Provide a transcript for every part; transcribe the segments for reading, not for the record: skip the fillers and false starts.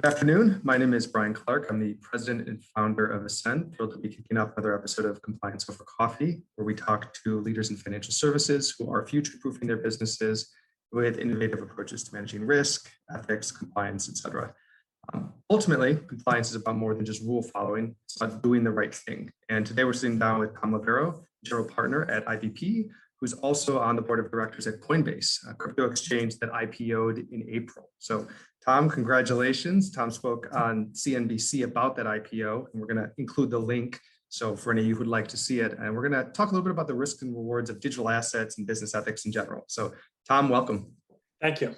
Good afternoon. My name is Brian Clark. I'm the president and founder of Ascend. Thrilled to be kicking off another episode of Compliance Over Coffee, where we talk to leaders in financial services who are future-proofing their businesses with innovative approaches to managing risk, ethics, compliance, etc. Ultimately, compliance is about more than just rule following. It's about doing the right thing. And today we're sitting down with Tom Loverro, general partner at IVP, who's also on the board of directors at Coinbase, a crypto exchange that IPO'd in April. So Tom, congratulations. Tom spoke on CNBC about that IPO, and we're going to include the link. So for any of you who'd like to see it, and we're going to talk a little bit about the risks and rewards of digital assets and business ethics in general. So Tom, welcome. Thank you.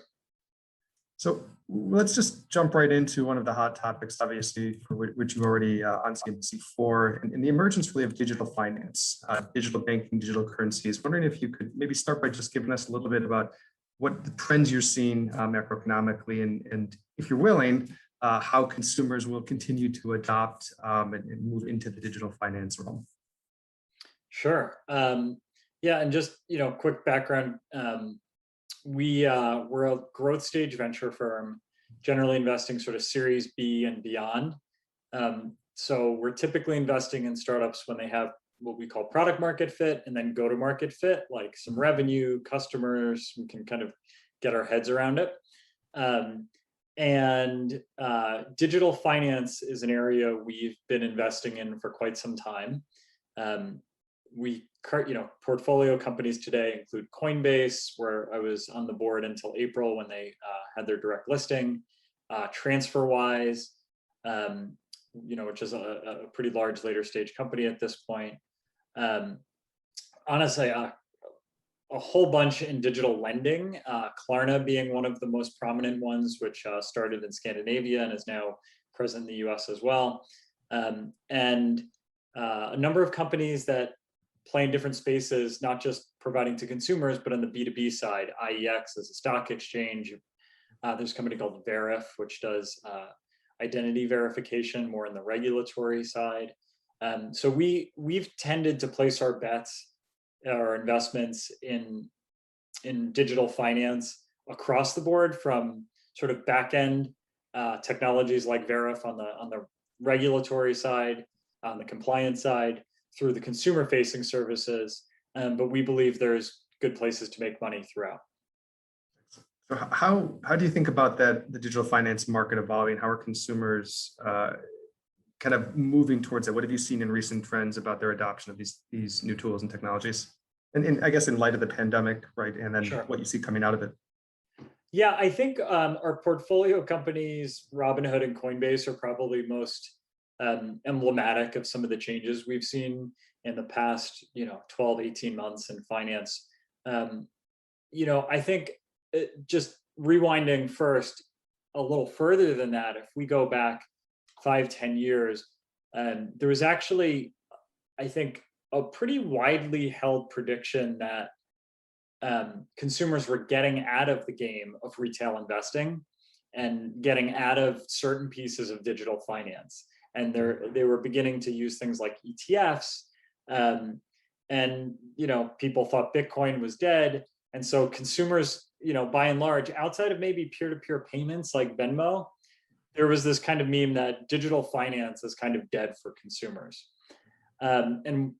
So let's just jump right into one of the hot topics, obviously, for which you've already on CNBC for, and the emergence really of digital finance, digital banking, digital currencies. Wondering if you could maybe start by just giving us a little bit about what the trends you're seeing macroeconomically, and if you're willing, how consumers will continue to adopt and move into the digital finance realm. Sure. Yeah, and just quick background. We're a growth stage venture firm, generally investing sort of Series B and beyond. So we're typically investing in startups when they have what we call product market fit and then go to market fit, like some revenue, customers, we can kind of get our heads around it. Digital finance is an area we've been investing in for quite some time. Portfolio companies today include Coinbase, where I was on the board until April when they had their direct listing, TransferWise, which is a pretty large later stage company at this point. Honestly, a whole bunch in digital lending, Klarna being one of the most prominent ones, which started in Scandinavia and is now present in the US as well. And a number of companies that play in different spaces, not just providing to consumers, but on the B2B side. IEX is a stock exchange. There's a company called Verif, which does identity verification more on the regulatory side. So we've tended to place our bets, our investments in digital finance across the board, from sort of back-end technologies like Verif on the regulatory side, on the compliance side, through the consumer-facing services, but we believe there's good places to make money throughout. So how do you think about that, the digital finance market evolving? How are consumers kind of moving towards it? What have you seen in recent trends about their adoption of these new tools and technologies? And I guess in light of the pandemic, right? And then Sure. What you see coming out of it. Yeah, I think our portfolio companies, Robinhood and Coinbase, are probably most emblematic of some of the changes we've seen in the past 12 18 months in finance. I think just rewinding first a little further than that, if we go back 5-10 years, there was actually, I think, a pretty widely held prediction that consumers were getting out of the game of retail investing and getting out of certain pieces of digital finance. And they were beginning to use things like ETFs, and people thought Bitcoin was dead, and so consumers, by and large, outside of maybe peer-to-peer payments like Venmo, there was this kind of meme that digital finance is kind of dead for consumers. And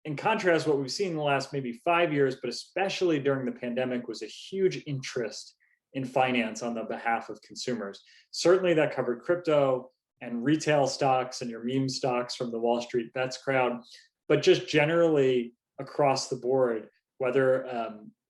in contrast, what we've seen in the last maybe 5 years, but especially during the pandemic, was a huge interest in finance on the behalf of consumers. Certainly that covered crypto and retail stocks and your meme stocks from the Wall Street Bets crowd, but just generally across the board, whether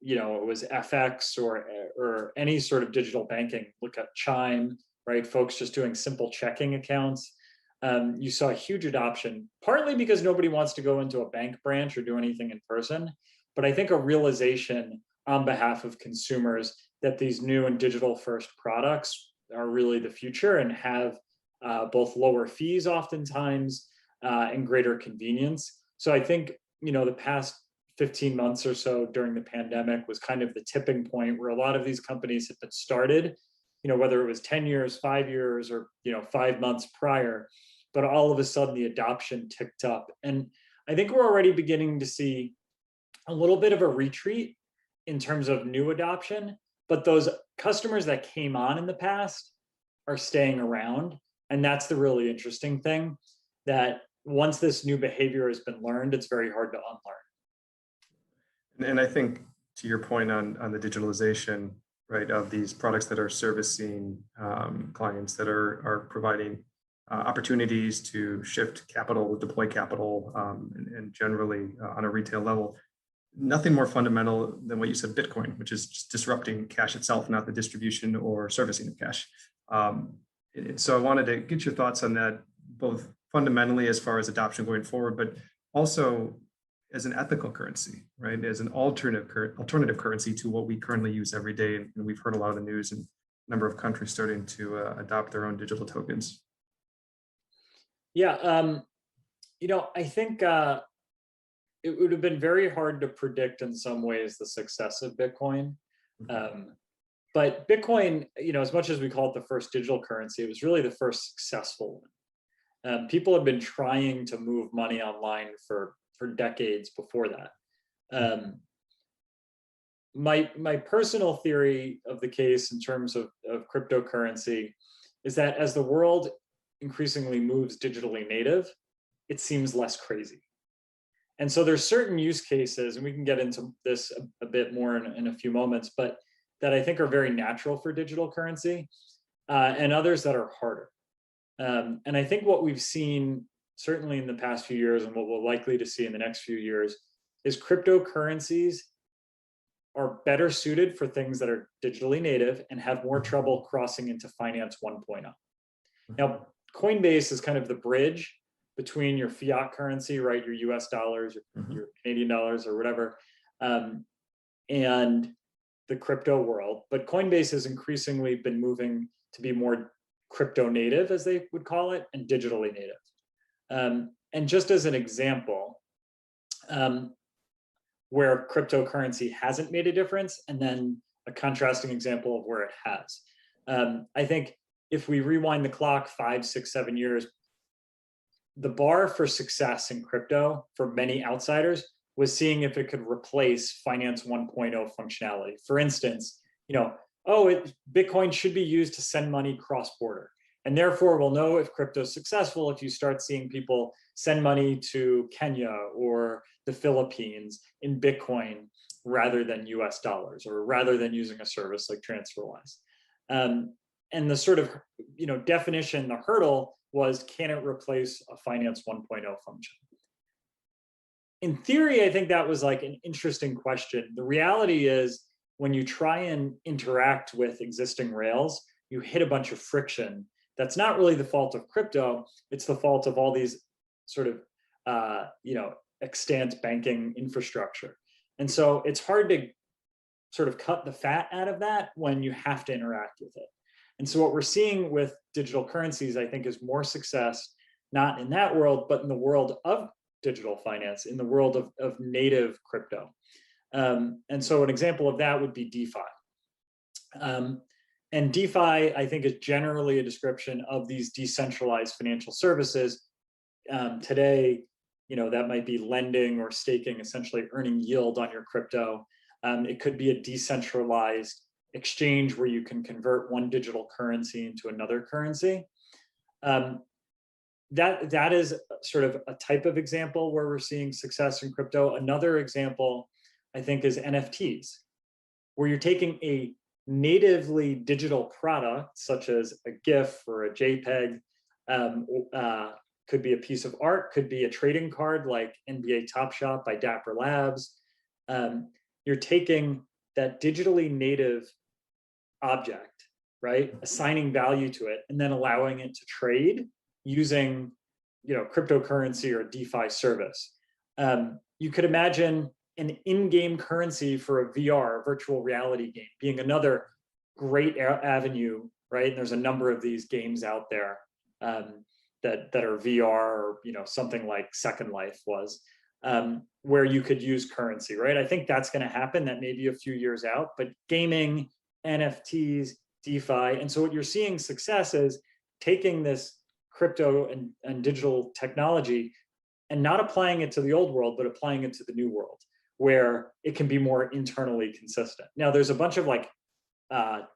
it was FX or any sort of digital banking. Look at Chime, right? Folks just doing simple checking accounts. You saw a huge adoption, partly because nobody wants to go into a bank branch or do anything in person, but I think a realization on behalf of consumers that these new and digital first products are really the future and have both lower fees oftentimes and greater convenience. So I think, the past 15 months or so during the pandemic was kind of the tipping point where a lot of these companies had been started, whether it was 10 years, 5 years, or 5 months prior, but all of a sudden the adoption ticked up. And I think we're already beginning to see a little bit of a retreat in terms of new adoption, but those customers that came on in the past are staying around. And that's the really interesting thing, that once this new behavior has been learned, it's very hard to unlearn. And I think to your point on the digitalization, right, of these products that are servicing clients that are providing opportunities to shift capital, deploy capital, and generally on a retail level, nothing more fundamental than what you said, Bitcoin, which is just disrupting cash itself, not the distribution or servicing of cash. So I wanted to get your thoughts on that, both fundamentally as far as adoption going forward, but also as an ethical currency, right? As an alternative currency to what we currently use every day. And we've heard a lot of the news and a number of countries starting to adopt their own digital tokens. Yeah, I think it would have been very hard to predict in some ways the success of Bitcoin. But Bitcoin, as much as we call it the first digital currency, it was really the first successful one. People have been trying to move money online for decades before that. My personal theory of the case in terms of cryptocurrency is that as the world increasingly moves digitally native, it seems less crazy. And so there's certain use cases, and we can get into this a bit more in a few moments, but that I think are very natural for digital currency, and others that are harder. And I think what we've seen, certainly in the past few years, and what we're likely to see in the next few years, is cryptocurrencies are better suited for things that are digitally native and have more trouble crossing into finance 1.0. Now, Coinbase is kind of the bridge between your fiat currency, right, your US dollars, your Canadian dollars, or whatever, and the crypto world. But Coinbase has increasingly been moving to be more crypto native, as they would call it, and digitally native. And just as an example, where cryptocurrency hasn't made a difference, and then a contrasting example of where it has. I think if we rewind the clock 5, 6, 7 years, the bar for success in crypto for many outsiders was seeing if it could replace finance 1.0 functionality. For instance, Bitcoin should be used to send money cross-border. And therefore, we'll know if crypto is successful if you start seeing people send money to Kenya or the Philippines in Bitcoin rather than US dollars, or rather than using a service like TransferWise. And the sort of definition, the hurdle was, can it replace a finance 1.0 function? In theory, I think that was like an interesting question. The reality is, when you try and interact with existing rails, you hit a bunch of friction. That's not really the fault of crypto. It's the fault of all these sort of, extant banking infrastructure. And so it's hard to sort of cut the fat out of that when you have to interact with it. And so what we're seeing with digital currencies, I think, is more success, not in that world, but in the world of digital finance, in the world of native crypto. And so an example of that would be DeFi. And DeFi, I think, is generally a description of these decentralized financial services. Today, that might be lending or staking, essentially earning yield on your crypto. It could be a decentralized exchange where you can convert one digital currency into another currency. That is sort of a type of example where we're seeing success in crypto. Another example, I think, is NFTs, where you're taking a natively digital product, such as a GIF or a JPEG, could be a piece of art, could be a trading card like NBA Top Shot by Dapper Labs. You're taking that digitally native object, right, assigning value to it, and then allowing it to trade using, cryptocurrency or DeFi service. You could imagine an in-game currency for a VR, virtual reality game, being another great avenue, right? And there's a number of these games out there that are VR, or something like Second Life was, where you could use currency, right? I think that's going to happen. That may be a few years out, but gaming, NFTs, DeFi, and so what you're seeing success is taking this crypto and digital technology and not applying it to the old world, but applying it to the new world, where it can be more internally consistent. Now, there's a bunch of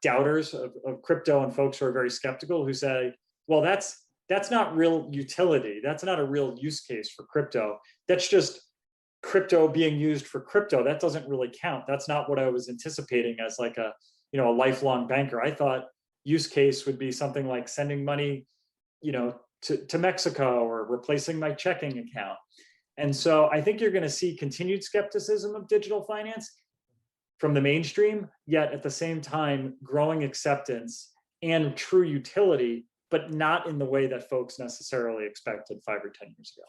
doubters of crypto and folks who are very skeptical who say, well, that's not real utility. That's not a real use case for crypto. That's just crypto being used for crypto. That doesn't really count. That's not what I was anticipating as like a lifelong banker. I thought use case would be something like sending money, to Mexico or replacing my checking account. And so I think you're going to see continued skepticism of digital finance from the mainstream, yet at the same time, growing acceptance and true utility, but not in the way that folks necessarily expected 5 or 10 years ago.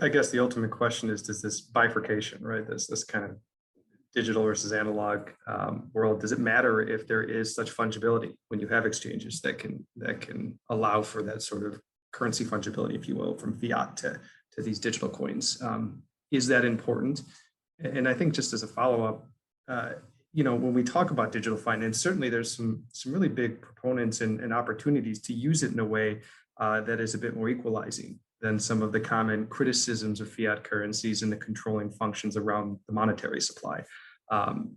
I guess the ultimate question is, does this bifurcation, right? This kind of digital versus analog world, does it matter if there is such fungibility when you have exchanges that can allow for that sort of currency fungibility, if you will, from fiat to these digital coins? Is that important? And I think just as a follow-up, when we talk about digital finance, certainly there's some really big proponents and opportunities to use it in a way that is a bit more equalizing than some of the common criticisms of fiat currencies and the controlling functions around the monetary supply. I'm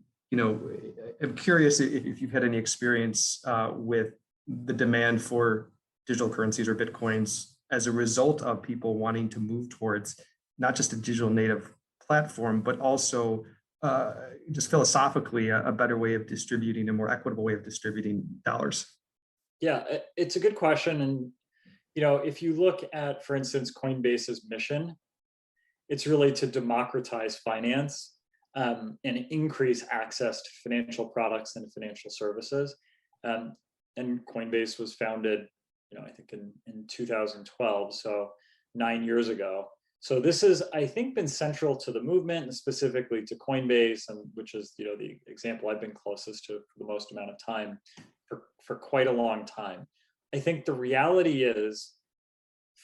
curious if you've had any experience with the demand for digital currencies or Bitcoins as a result of people wanting to move towards not just a digital native platform, but also just philosophically a better way of distributing, a more equitable way of distributing dollars. Yeah, it's a good question. And if you look at, for instance, Coinbase's mission, it's really to democratize finance and increase access to financial products and financial services. And Coinbase was founded, I think in 2012, so 9 years ago. So this has, I think, been central to the movement and specifically to Coinbase, and which is, the example I've been closest to for the most amount of time for quite a long time. I think the reality is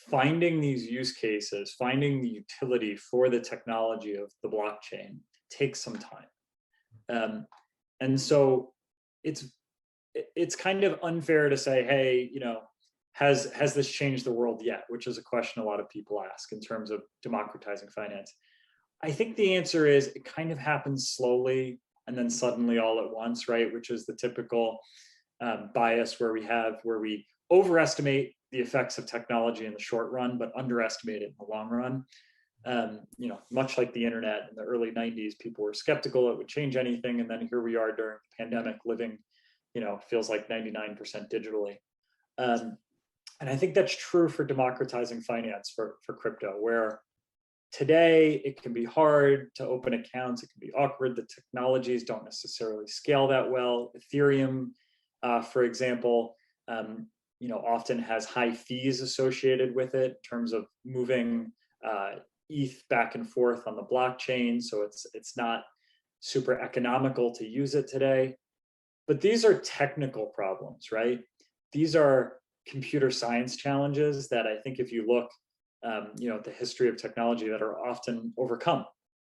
finding these use cases, finding the utility for the technology of the blockchain takes some time. And so it's kind of unfair to say, hey, has this changed the world yet? Which is a question a lot of people ask in terms of democratizing finance. I think the answer is it kind of happens slowly and then suddenly all at once, right? Which is the typical bias where we overestimate the effects of technology in the short run, but underestimate it in the long run. Much like the internet in the early 90s, people were skeptical it would change anything. And then here we are during the pandemic living, feels like 99% digitally. And I think that's true for democratizing finance for crypto, where today it can be hard to open accounts. It can be awkward. The technologies don't necessarily scale that well. Ethereum, for example, often has high fees associated with it in terms of moving ETH back and forth on the blockchain. So it's not super economical to use it today. But these are technical problems, right? These are computer science challenges that I think if you look, at the history of technology, that are often overcome.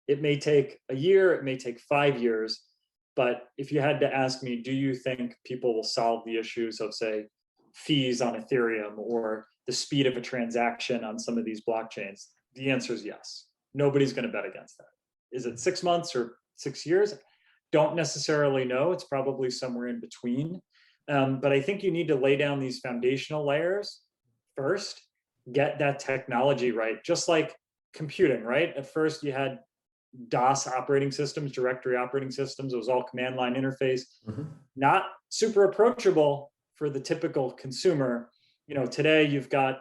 It may take a year, it may take 5 years, but if you had to ask me, do you think people will solve the issues of, say, fees on Ethereum or the speed of a transaction on some of these blockchains? The answer is yes. Nobody's going to bet against that. Is it 6 months or 6 years? Don't necessarily know. It's probably somewhere in between. But I think you need to lay down these foundational layers first, get that technology right, just like computing, right? At first you had DOS operating systems, directory operating systems. It was all command line interface, not super approachable for the typical consumer. Today you've got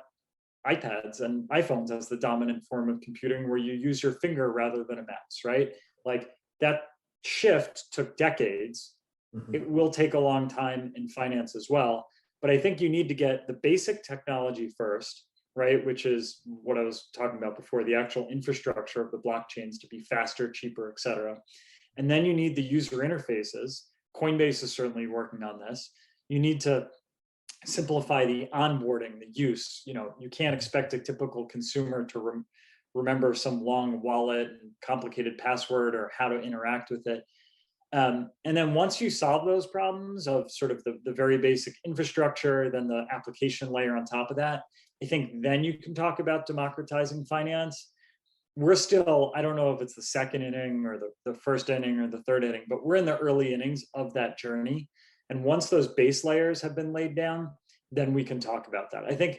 iPads and iPhones as the dominant form of computing, where you use your finger rather than a mouse, right? Like that shift took decades. It will take a long time in finance as well. But I think you need to get the basic technology first, right? Which is what I was talking about before, the actual infrastructure of the blockchains to be faster, cheaper, et cetera. And then you need the user interfaces. Coinbase is certainly working on this. You need to simplify the onboarding, the use. You can't expect a typical consumer to remember some long wallet and complicated password or how to interact with it. And then once you solve those problems of sort of the very basic infrastructure, then the application layer on top of that, I think then you can talk about democratizing finance. we're still, I don't know if it's the second inning or the first inning or the third inning, but we're in the early innings of that journey. And once those base layers have been laid down, then we can talk about that. I think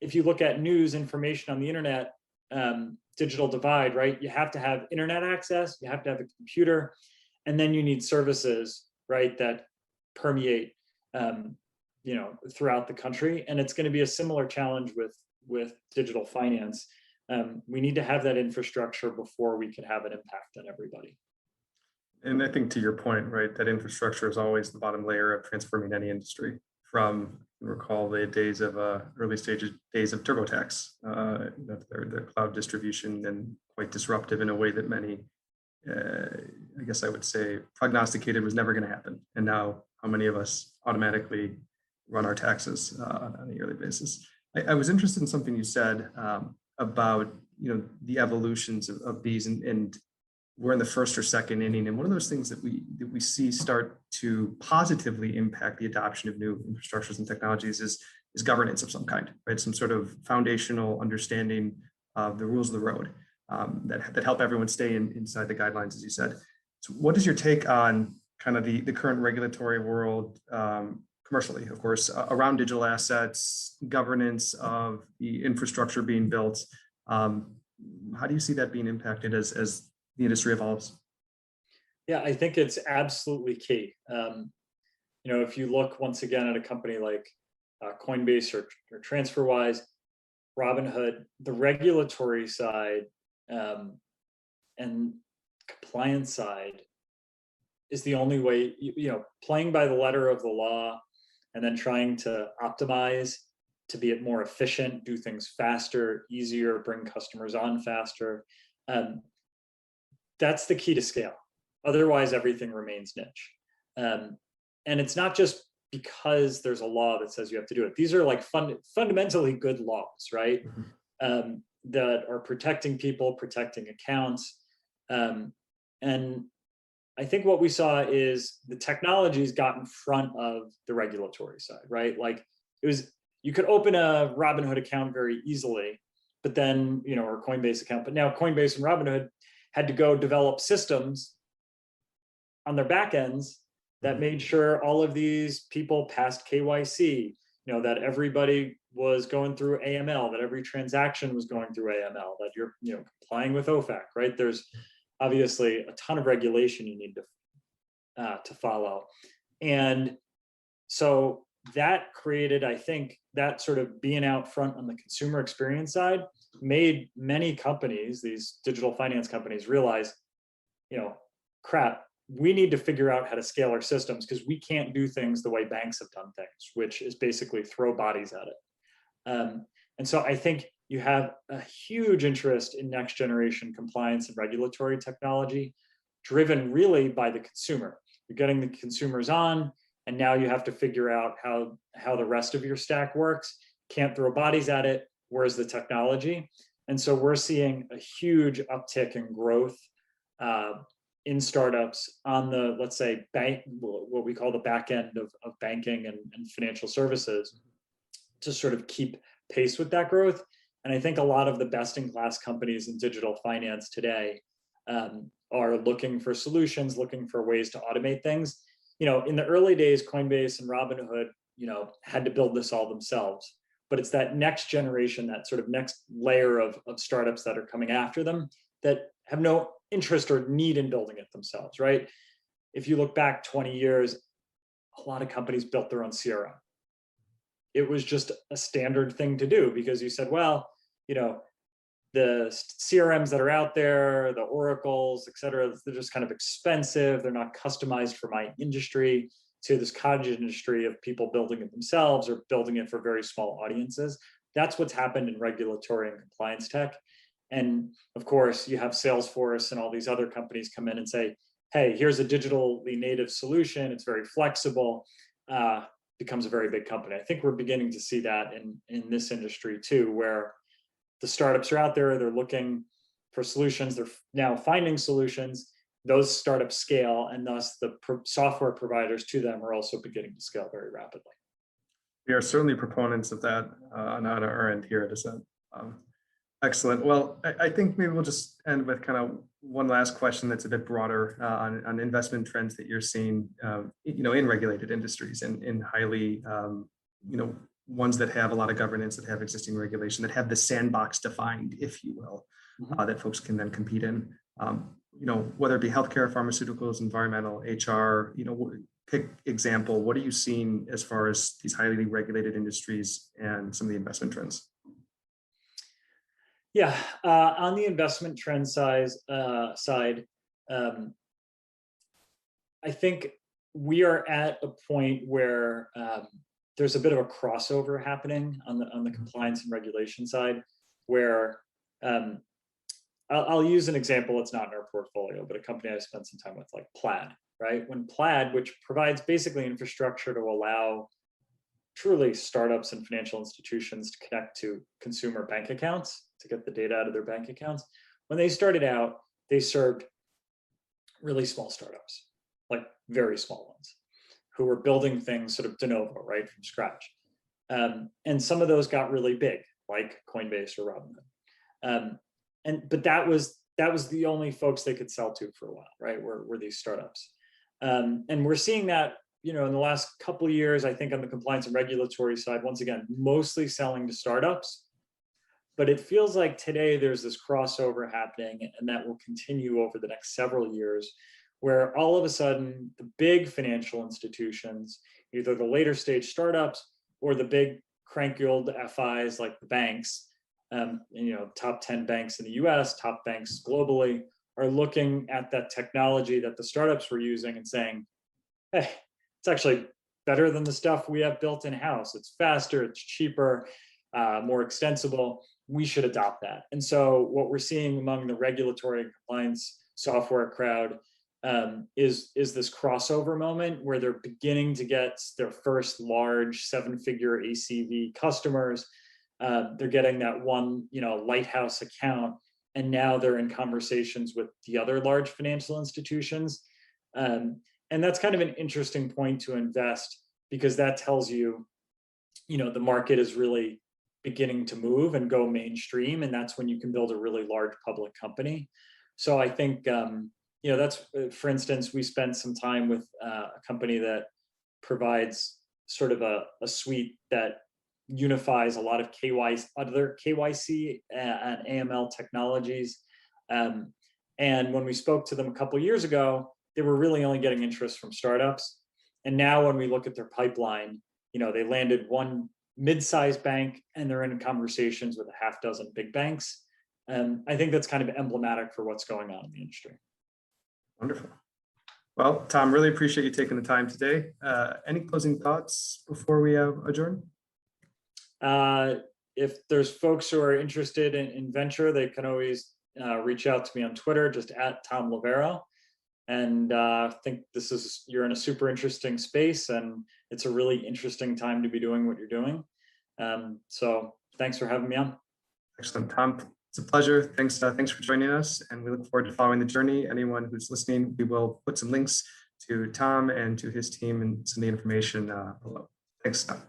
if you look at news information on the internet, digital divide, right? You have to have internet access, you have to have a computer, and then you need services, right, that permeate, throughout the country. And it's going to be a similar challenge with digital finance. We need to have that infrastructure before we can have an impact on everybody. And I think to your point, right, that infrastructure is always the bottom layer of transforming any industry. From recall the days of early stages days of TurboTax, the cloud distribution, and quite disruptive in a way that many, I guess I would say, prognosticated was never going to happen. And now, how many of us automatically run our taxes on a yearly basis? I was interested in something you said about the evolutions of these, and we're in the first or second inning. And one of those things that we see start to positively impact the adoption of new infrastructures and technologies is governance of some kind, right? Some sort of foundational understanding of the rules of the road that help everyone stay inside the guidelines, as you said. So what is your take on kind of the current regulatory world, commercially, of course, around digital assets, governance of the infrastructure being built? How do you see that being impacted as the industry evolves? Yeah, I think it's absolutely key. If you look once again at a company like Coinbase or TransferWise, Robinhood, the regulatory side and compliance side is the only way, playing by the letter of the law and then trying to optimize to be more efficient, do things faster, easier, bring customers on faster. That's the key to scale. Otherwise, everything remains niche. And it's not just because there's a law that says you have to do it. These are like fundamentally good laws, right? That are protecting people, protecting accounts. And I think what we saw is the technologies got in front of the regulatory side, right? Like you could open a Robinhood account very easily, but then, or a Coinbase account, but now Coinbase and Robinhood had to go develop systems on their back ends that made sure all of these people passed KYC, that everybody was going through AML, that every transaction was going through AML, that you're, complying with OFAC, right? There's obviously a ton of regulation you need to follow. And so that created, I think, that sort of being out front on the consumer experience side made many companies, these digital finance companies, realize, crap, we need to figure out how to scale our systems because we can't do things the way banks have done things, which is basically throw bodies at it. And so I think you have a huge interest in next generation compliance and regulatory technology driven really by the consumer. You're getting the consumers on, and now you have to figure out how the rest of your stack works. Can't throw bodies at it. Where's the technology? And so we're seeing a huge uptick in growth in startups on the, let's say, what we call the back end of banking and financial services to sort of keep pace with that growth. And I think a lot of the best in class companies in digital finance today are looking for solutions, looking for ways to automate things. In the early days, Coinbase and Robinhood, had to build this all themselves. But it's that next generation, that sort of next layer of startups that are coming after them that have no interest or need in building it themselves, right? If you look back 20 years, a lot of companies built their own CRM. It was just a standard thing to do because you said, well, the CRMs that are out there, the Oracles, et cetera, they're just kind of expensive. They're not customized for my industry. To this cottage industry of people building it themselves or building it for very small audiences. That's what's happened in regulatory and compliance tech. And of course, you have Salesforce and all these other companies come in and say, hey, here's a digitally native solution. It's very flexible, becomes a very big company. I think we're beginning to see that in this industry too, where the startups are out there, they're looking for solutions. They're now finding solutions. Those startups scale, and thus the software providers to them are also beginning to scale very rapidly. We are certainly proponents of that on our end here at Ascent. Excellent. Well, I think maybe we'll just end with kind of one last question that's a bit broader on investment trends that you're seeing, in regulated industries and in highly, ones that have a lot of governance, that have existing regulation, that have the sandbox defined, if you will, that folks can then compete in. Whether it be healthcare, pharmaceuticals, environmental, HR, pick example. What are you seeing as far as these highly regulated industries and some of the investment trends? Yeah, on the investment trend side, I think we are at a point where there's a bit of a crossover happening on the compliance and regulation side, where I'll use an example that's not in our portfolio, but a company I spent some time with, like Plaid, right? When Plaid, which provides basically infrastructure to allow truly startups and financial institutions to connect to consumer bank accounts, to get the data out of their bank accounts. When they started out, they served really small startups, like very small ones, who were building things sort of de novo, right, from scratch. And some of those got really big, like Coinbase or Robinhood. But that was the only folks they could sell to for a while, right? Were these startups. And we're seeing that, in the last couple of years, I think on the compliance and regulatory side, once again, mostly selling to startups. But it feels like today there's this crossover happening, and that will continue over the next several years, where all of a sudden the big financial institutions, either the later stage startups or the big cranky old FIs like the banks, top 10 banks in the US, top banks globally, are looking at that technology that the startups were using and saying, hey, it's actually better than the stuff we have built in-house. It's faster, it's cheaper, more extensible. We should adopt that. And so what we're seeing among the regulatory and compliance software crowd is this crossover moment where they're beginning to get their first large 7-figure ACV customers. They're getting that one, lighthouse account, and now they're in conversations with the other large financial institutions. And that's kind of an interesting point to invest, because that tells you, the market is really beginning to move and go mainstream, and that's when you can build a really large public company. So I think, that's, for instance, we spent some time with a company that provides sort of a suite that unifies a lot of other KYC and AML technologies. And when we spoke to them a couple of years ago, they were really only getting interest from startups. And now when we look at their pipeline, they landed one mid-sized bank and they're in conversations with a half dozen big banks. I think that's kind of emblematic for what's going on in the industry. Wonderful. Well, Tom, really appreciate you taking the time today. Any closing thoughts before we adjourn? If there's folks who are interested in venture, they can always reach out to me on Twitter, just at Tom Loverro. And I think you're in a super interesting space, and it's a really interesting time to be doing what you're doing. So thanks for having me on. Excellent, Tom. It's a pleasure. Thanks for joining us, and we look forward to following the journey. Anyone who's listening, we will put some links to Tom and to his team and some of the information below. Thanks, Tom.